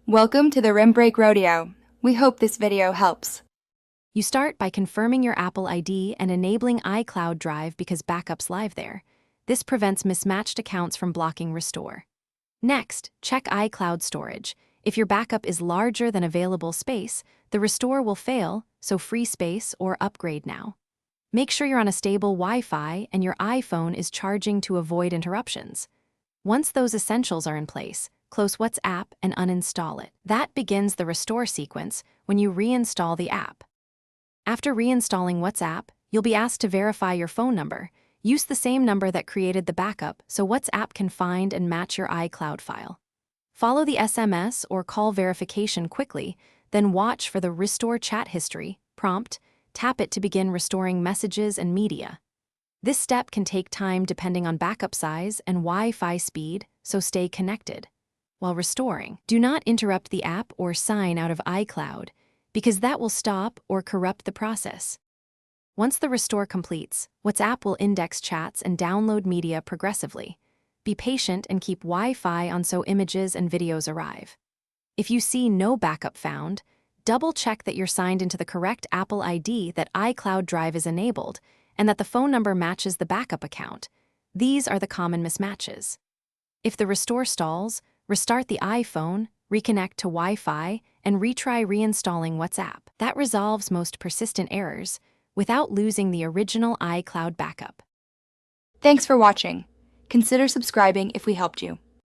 Welcome to the Rim Break Rodeo. We hope this video helps. You start by confirming your Apple ID and enabling iCloud Drive because backup's live there. This prevents mismatched accounts from blocking Restore. Next, check iCloud storage. If your backup is larger than available space, the Restore will fail, so free space or upgrade now. Make sure you're on a stable Wi-Fi and your iPhone is charging to avoid interruptions. Once those essentials are in place, close WhatsApp and uninstall it. That begins the restore sequence when you reinstall the app. After reinstalling WhatsApp, you'll be asked to verify your phone number. Use the same number that created the backup so WhatsApp can find and match your iCloud file. Follow the SMS or call verification quickly, then watch for the Restore Chat History prompt. Tap it to begin restoring messages and media. This step can take time depending on backup size and Wi-Fi speed, so stay connected. While restoring, do not interrupt the app or sign out of iCloud, because that will stop or corrupt the process. Once the restore completes, WhatsApp will index chats and download media progressively. Be patient and keep Wi-Fi on so images and videos arrive. If you see no backup found, double-check that you're signed into the correct Apple ID, that iCloud Drive is enabled, and that the phone number matches the backup account. These are the common mismatches. If the restore stalls, restart the iPhone, reconnect to Wi-Fi, and retry reinstalling WhatsApp. That resolves most persistent errors without losing the original iCloud backup. Thanks for watching. Consider subscribing if we helped you.